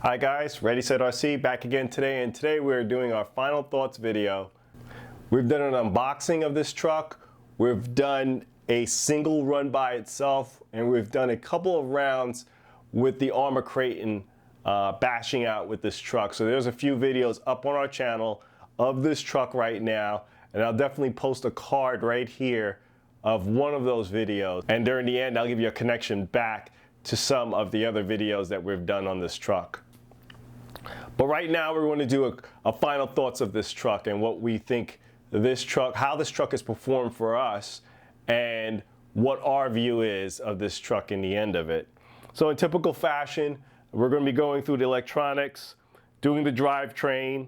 Hi guys, Ready Set RC back again today, and today we're doing our final thoughts video. We've done an unboxing of this truck, we've done a single run by itself, and we've done a couple of rounds with the Armor Creighton bashing out with this truck. So there's a few videos up on our channel of this truck right now, and I'll definitely post a card right here of one of those videos, and during the end I'll give you a connection back to some of the other videos that we've done on this truck. But right now we're going to do a final thoughts of this truck and what we think this truck, how this truck has performed for us, and what our view is of this truck in the end of it. So in typical fashion, we're going to be going through the electronics, doing the drivetrain,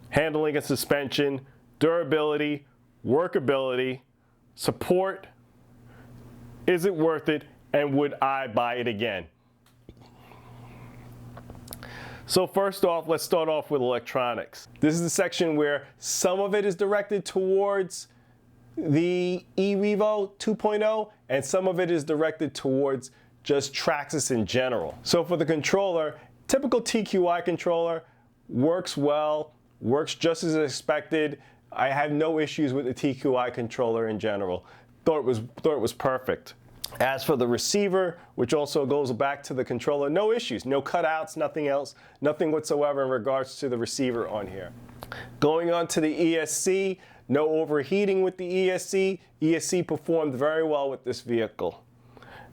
handling and suspension, durability, workability, support, is it worth it, and would I buy it again? So first off, let's start off with electronics. This is the section where some of it is directed towards the E-Revo 2.0 and some of it is directed towards just Traxxas in general. So for the controller, typical TQI controller, works well, works just as expected. I had no issues with the TQI controller in general. Thought it was perfect. As for the receiver, which also goes back to the controller, no issues, no cutouts, nothing else, nothing whatsoever in regards to the receiver on here. Going on to the ESC, no overheating with the ESC. ESC performed very well with this vehicle.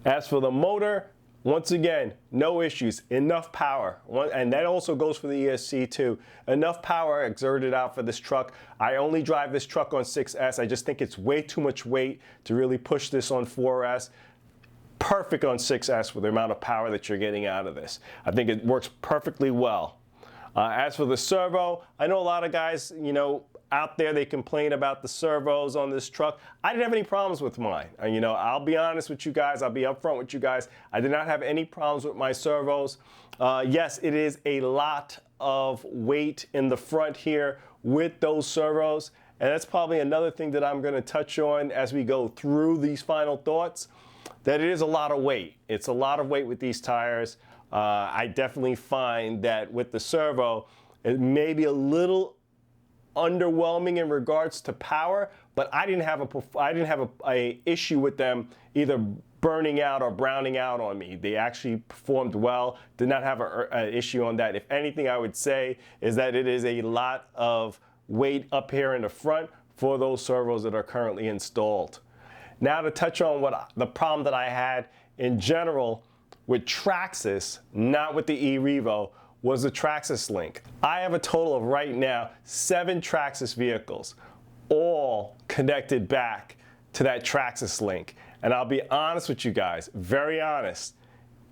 As for the motor, once again, no issues, enough power, and that also goes for the ESC too. Enough power exerted out for this truck. I only drive this truck on 6S. I just think it's way too much weight to really push this on 4S. Perfect on 6S with the amount of power that you're getting out of this. I think it works perfectly well. As for the servo, I know a lot of guys, out there, they complain about the servos on this truck. I didn't have any problems with mine. I'll be honest with you guys. I'll be upfront with you guys. I did not have any problems with my servos. Yes, it is a lot of weight in the front here with those servos. And that's probably another thing that I'm going to touch on as we go through these final thoughts, that it is a lot of weight. It's a lot of weight with these tires. I definitely find that with the servo, it may be a little underwhelming in regards to power, but I didn't have a issue with them either burning out or browning out on me. They actually performed well, did not have an issue on that. If anything, I would say is that it is a lot of weight up here in the front for those servos that are currently installed. Now to touch on the problem that I had in general with Traxxas, not with the E-Revo, was the Traxxas link. I have a total of right now 7 Traxxas vehicles, all connected back to that Traxxas link. And I'll be honest with you guys, very honest,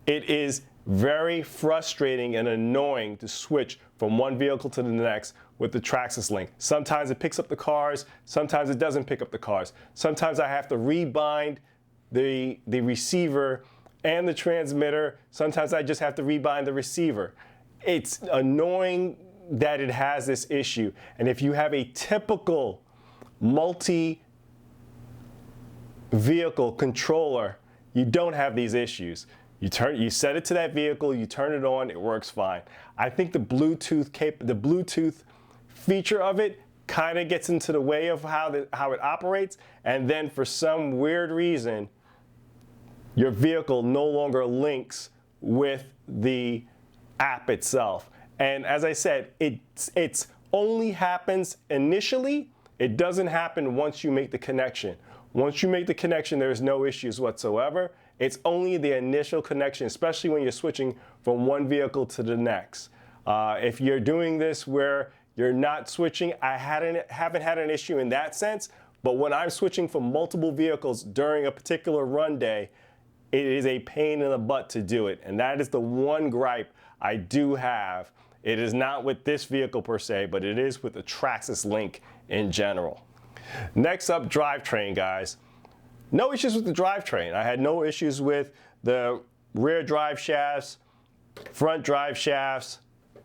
it is very frustrating and annoying to switch from one vehicle to the next with the Traxxas link. Sometimes it picks up the cars, sometimes it doesn't pick up the cars. Sometimes I have to rebind the receiver and the transmitter. Sometimes I just have to rebind the receiver. It's annoying that it has this issue. And if you have a typical multi-vehicle controller, you don't have these issues. You set it to that vehicle, you turn it on, it works fine. I think the Bluetooth feature of it kind of gets into the way of how it operates, and then for some weird reason, your vehicle no longer links with the app itself. And as I said, it's only happens initially. It doesn't happen once you make the connection. Once you make the connection, there's no issues whatsoever. It's only the initial connection, especially when you're switching from one vehicle to the next. If you're doing this where you're not switching, I haven't had an issue in that sense, but when I'm switching from multiple vehicles during a particular run day, it is a pain in the butt to do it. And that is the one gripe I do have. It is not with this vehicle per se, but it is with the Traxxas link in general. Next up, drivetrain, guys. No issues with the drivetrain. I had no issues with the rear drive shafts, front drive shafts,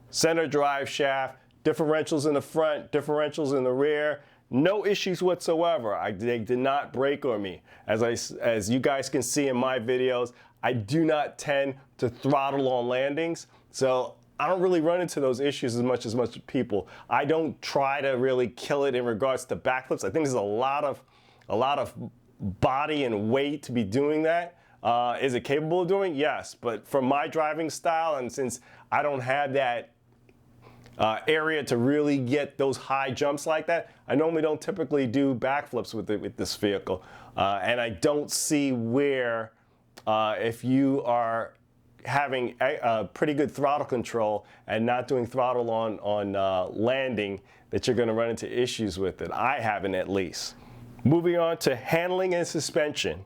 center drive shaft, differentials in the front, differentials in the rear. No issues whatsoever. They did not break on me. As you guys can see in my videos, I do not tend to throttle on landings, so I don't really run into those issues as much people. I don't try to really kill it in regards to backflips. I think there's a lot of body and weight to be doing that. Is it capable of doing? Yes, but from my driving style, and since I don't have that area to really get those high jumps like that, I normally don't typically do backflips with this vehicle. And I don't see where, if you are having a pretty good throttle control and not doing throttle on landing, that you're going to run into issues with it. I haven't, at least. Moving on to handling and suspension.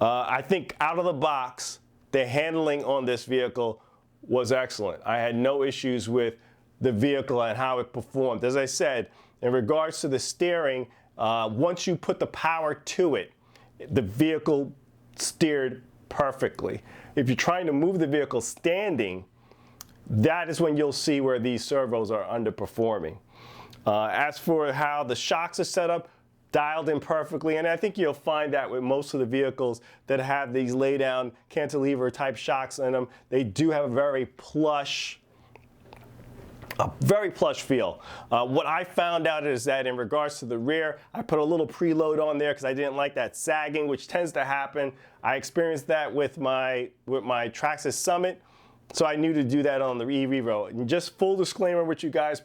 I think out of the box, the handling on this vehicle was excellent. I had no issues with the vehicle and how it performed. As I said, in regards to the steering, once you put the power to it, the vehicle steered perfectly. If you're trying to move the vehicle standing, that is when you'll see where these servos are underperforming. As for how the shocks are set up, dialed in perfectly, and I think you'll find that with most of the vehicles that have these lay down cantilever type shocks in them. They do have a very plush feel. What I found out is that in regards to the rear, I put a little preload on there because I didn't like that sagging, which tends to happen. I experienced that with my Traxxas Summit, so I knew to do that on the E-Revo. And just full disclaimer with you guys,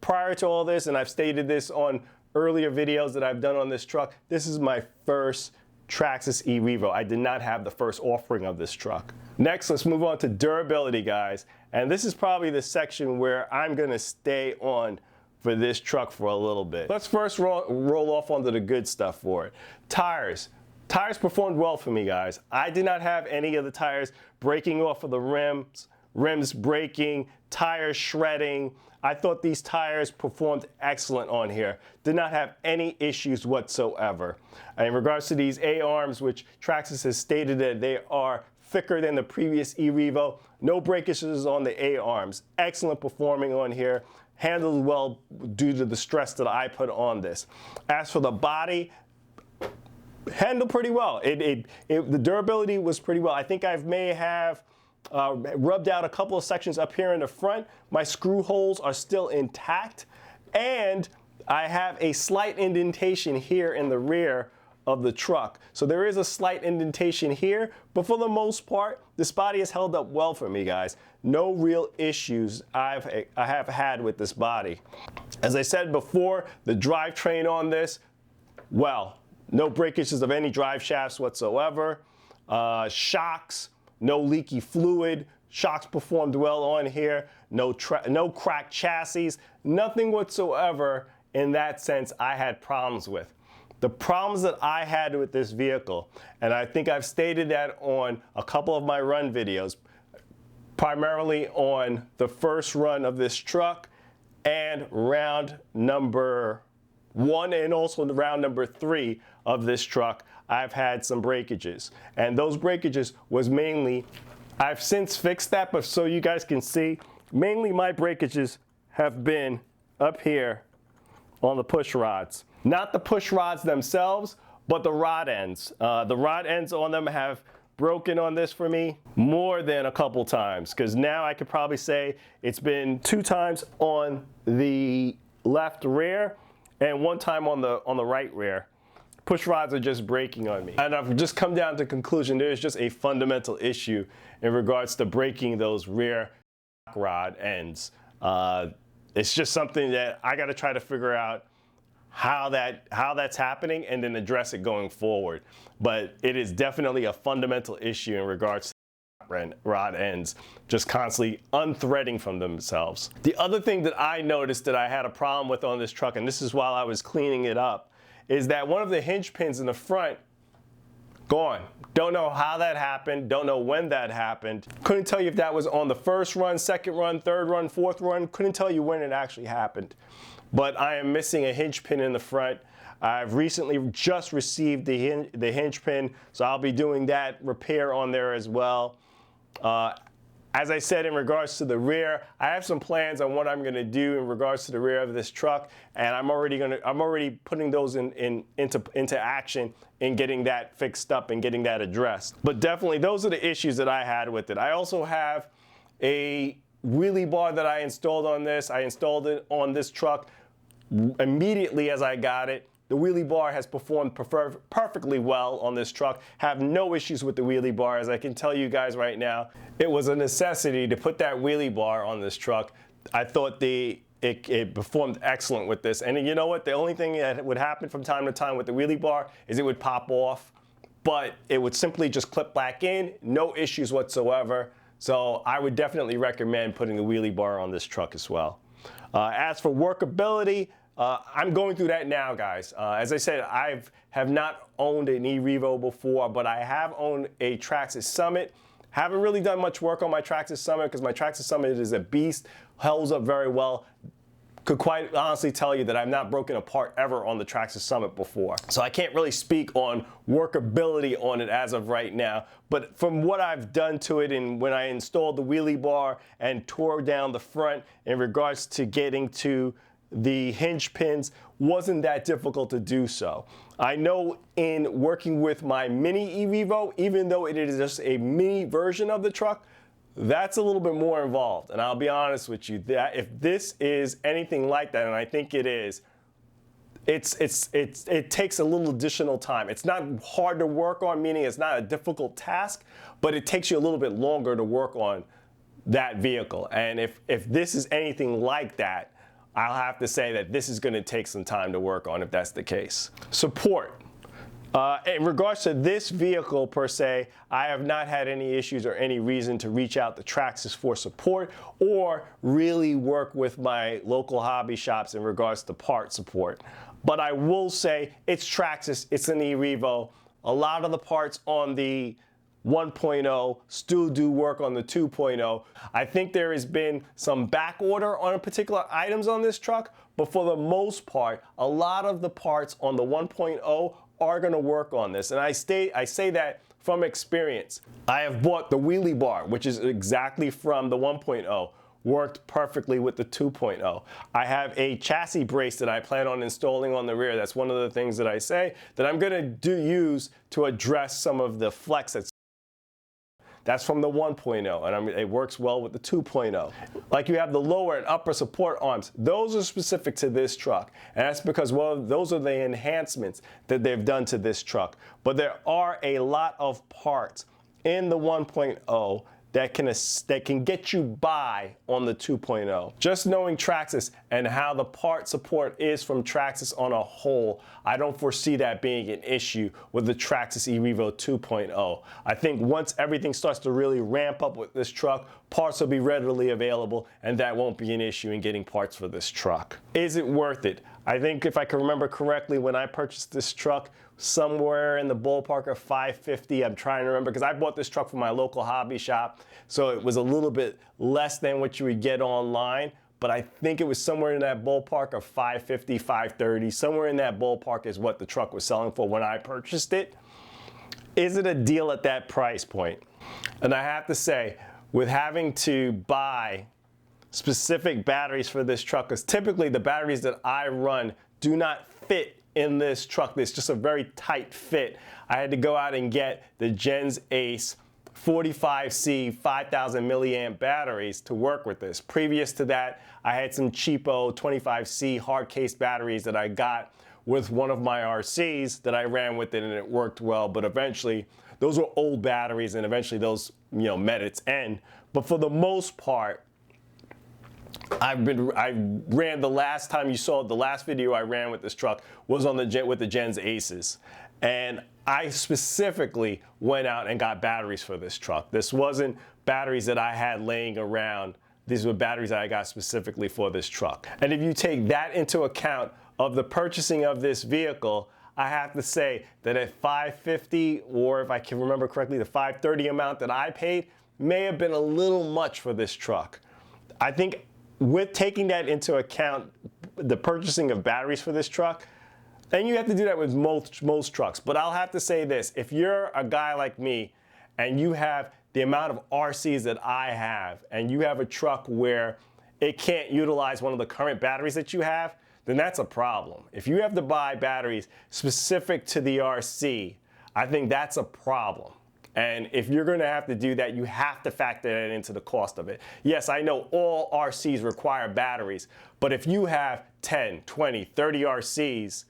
prior to all this, and I've stated this on earlier videos that I've done on this truck, this is my first Traxxas E-Revo. I did not have the first offering of this truck. Next, let's move on to durability, guys. And this is probably the section where I'm gonna stay on for this truck for a little bit. Let's first roll off onto the good stuff for it. Tires. Tires performed well for me, guys. I did not have any of the tires breaking off of the rims breaking, tires shredding. I thought these tires performed excellent on here. Did not have any issues whatsoever. In regards to these A-arms, which Traxxas has stated that they are thicker than the previous E-Revo, no breakages on the A-arms. Excellent performing on here. Handled well due to the stress that I put on this. As for the body, handled pretty well. The durability was pretty well. I think I may have rubbed out a couple of sections up here in the front. My screw holes are still intact, and I have a slight indentation here in the rear of the truck. So there is a slight indentation here, but for the most part, this body has held up well for me, guys. No real issues I have had with this body. As I said before, the drivetrain on this, well, no breakages of any drive shafts whatsoever. Shocks, no leaky fluid. Shocks performed well on here. No cracked chassis. Nothing whatsoever in that sense I had problems with. The problems that I had with this vehicle, and I think I've stated that on a couple of my run videos, primarily on the first run of this truck and round number 1 and also round number 3 of this truck, I've had some breakages. And those breakages was mainly, I've since fixed that, but so you guys can see, mainly my breakages have been up here on the push rods. Not the push rods themselves, but the rod ends. The rod ends on them have broken on this for me more than a couple times, because now I could probably say it's been 2 times on the left rear and 1 time on the right rear. Push rods are just breaking on me. And I've just come down to the conclusion there's just a fundamental issue in regards to breaking those rear rod ends. It's just something that I got to try to figure out how that's happening and then address it going forward. But it is definitely a fundamental issue in regards to rod ends just constantly unthreading from themselves. The other thing that I noticed that I had a problem with on this truck, and this is while I was cleaning it up, is that one of the hinge pins in the front gone. Don't know how that happened, don't know when that happened. Couldn't tell you if that was on the first run, second run, third run, fourth run. Couldn't tell you when it actually happened. But I am missing a hinge pin in the front. I've recently just received the hinge pin, so I'll be doing that repair on there as well. As I said, in regards to the rear, I have some plans on what I'm going to do in regards to the rear of this truck, and I'm already putting those into action in getting that fixed up and getting that addressed. But definitely, those are the issues that I had with it. I also have a wheelie bar that I installed on this. I installed it on this truck immediately as I got it. The wheelie bar has performed perfectly well on this truck. Have no issues with the wheelie bar, as I can tell you guys right now. It was a necessity to put that wheelie bar on this truck. I thought it performed excellent with this. And you know what? The only thing that would happen from time to time with the wheelie bar is it would pop off, but it would simply just clip back in, no issues whatsoever. So I would definitely recommend putting the wheelie bar on this truck as well. As for workability, I'm going through that now, guys. As I said, I have not owned an E-Revo before, but I have owned a Traxxas Summit. Haven't really done much work on my Traxxas Summit because my Traxxas Summit is a beast, holds up very well. Could quite honestly tell you that I've not broken a part ever on the Traxxas Summit before. So I can't really speak on workability on it as of right now, but from what I've done to it and when I installed the wheelie bar and tore down the front in regards to getting to the hinge pins, wasn't that difficult to do so. I know in working with my mini E-Revo, even though it is just a mini version of the truck, that's a little bit more involved. And I'll be honest with you, that if this is anything like that, and I think it is, it takes a little additional time. It's not hard to work on, meaning it's not a difficult task, but it takes you a little bit longer to work on that vehicle. And if this is anything like that, I'll have to say that this is going to take some time to work on if that's the case. Support. In regards to this vehicle per se, I have not had any issues or any reason to reach out to Traxxas for support or really work with my local hobby shops in regards to part support. But I will say it's Traxxas, it's an E-Revo. A lot of the parts on the 1.0 still do work on the 2.0. I think there has been some back order on particular items on this truck, but for the most part, a lot of the parts on the 1.0 are going to work on this. And I say that from experience. I have bought the wheelie bar, which is exactly from the 1.0. Worked perfectly with the 2.0. I have a chassis brace that I plan on installing on the rear. That's one of the things that I say that I'm going to use to address some of the flex that's from the 1.0, and it works well with the 2.0. Like you have the lower and upper support arms. Those are specific to this truck, and that's because, well, those are the enhancements that they've done to this truck. But there are a lot of parts in the 1.0 that can get you by on the 2.0. Just knowing Traxxas and how the part support is from Traxxas on a whole, I don't foresee that being an issue with the Traxxas E-Revo 2.0. I think once everything starts to really ramp up with this truck, parts will be readily available, and that won't be an issue in getting parts for this truck. Is it worth it? I think if I can remember correctly, when I purchased this truck, somewhere in the ballpark of $550. I'm trying to remember because I bought this truck from my local hobby shop, so it was a little bit less than what you would get online, but I think it was somewhere in that ballpark of $550, $530. Somewhere in that ballpark is what the truck was selling for when I purchased it. Is it a deal at that price point? And I have to say, with having to buy specific batteries for this truck, because typically the batteries that I run do not fit in this truck. It's just a very tight fit. I had to go out and get the Gens Ace 45C 5000 milliamp batteries to work with this. Previous to that, I had some cheapo 25C hard case batteries that I got with one of my RCs that I ran with it, and it worked well, but eventually those were old batteries and eventually those, met its end. But for the most part, I ran, the last time you saw the last video I ran with this truck was on with the Gens Aces, and I specifically went out and got batteries for this truck. This wasn't batteries that I had laying around. These were batteries that I got specifically for this truck. And if you take that into account of the purchasing of this vehicle, I have to say that at $550, or if I can remember correctly, the $530 amount that I paid may have been a little much for this truck. I think with taking that into account, the purchasing of batteries for this truck, and you have to do that with most trucks, but I'll have to say this: if you're a guy like me and you have the amount of RCs that I have, and you have a truck where it can't utilize one of the current batteries that you have, then that's a problem. If you have to buy batteries specific to the RC, I think that's a problem. And if you're gonna have to do that, you have to factor that into the cost of it. Yes, I know all RCs require batteries, but if you have 10, 20, 30 RCs,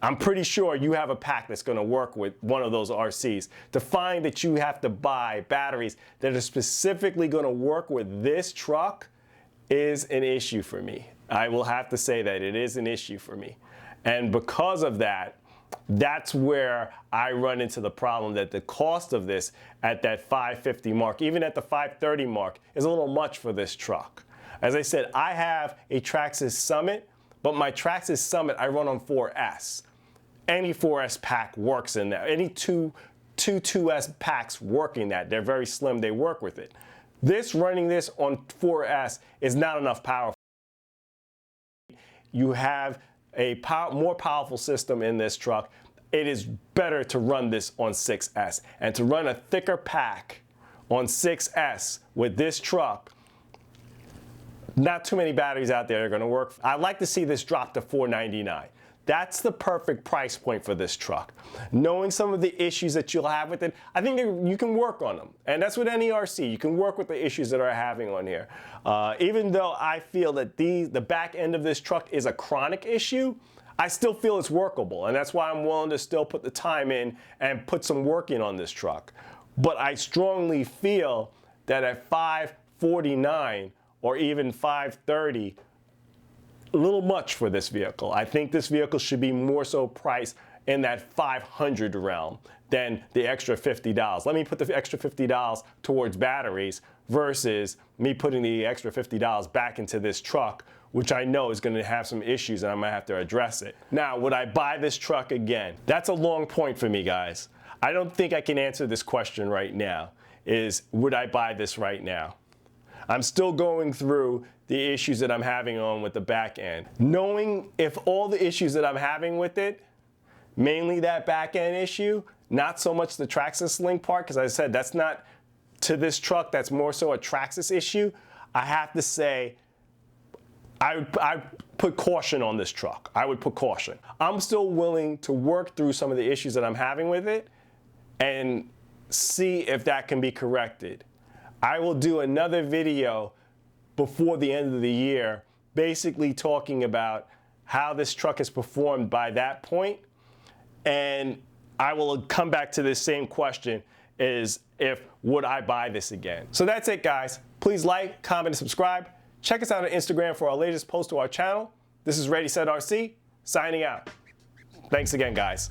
I'm pretty sure you have a pack that's gonna work with one of those RCs. To find that you have to buy batteries that are specifically gonna work with this truck is an issue for me. I will have to say that it is an issue for me. And because of that, that's where I run into the problem that the cost of this at that $550 mark, even at the $530 mark, is a little much for this truck. As I said, I have a Traxxas Summit, but my Traxxas Summit I run on 4S. Any 4S pack works in that. Any two 2S packs work in that. They're very slim, they work with it. Running this on 4S is not enough power. You have a more powerful system in this truck. It is better to run this on 6S. And to run a thicker pack on 6S with this truck, not too many batteries out there are gonna work. I'd like to see this drop to $499. That's the perfect price point for this truck. Knowing some of the issues that you'll have with it, I think you can work on them. And that's with any RC. You can work with the issues that are having on here. Even though I feel that the back end of this truck is a chronic issue, I still feel it's workable. And that's why I'm willing to still put the time in and put some work in on this truck. But I strongly feel that at $549 or even $530, a little much for this vehicle. I think this vehicle should be more so priced in that $500 realm than the extra $50. Let me put the extra $50 towards batteries versus me putting the extra $50 back into this truck, which I know is gonna have some issues and I'm gonna have to address it. Now, would I buy this truck again? That's a long point for me, guys. I don't think I can answer this question right now, would I buy this right now? I'm still going through the issues that I'm having on with the back end. Knowing if all the issues that I'm having with it, mainly that back end issue, not so much the Traxxas link part, because as I said, that's not to this truck, that's more so a Traxxas issue. I have to say, I put caution on this truck. I would put caution. I'm still willing to work through some of the issues that I'm having with it and see if that can be corrected. I will do another video before the end of the year, basically talking about how this truck has performed by that point. And I will come back to this same question, is would I buy this again? So that's it, guys. Please like, comment, and subscribe. Check us out on Instagram for our latest post to our channel. This is Ready Set RC, signing out. Thanks again, guys.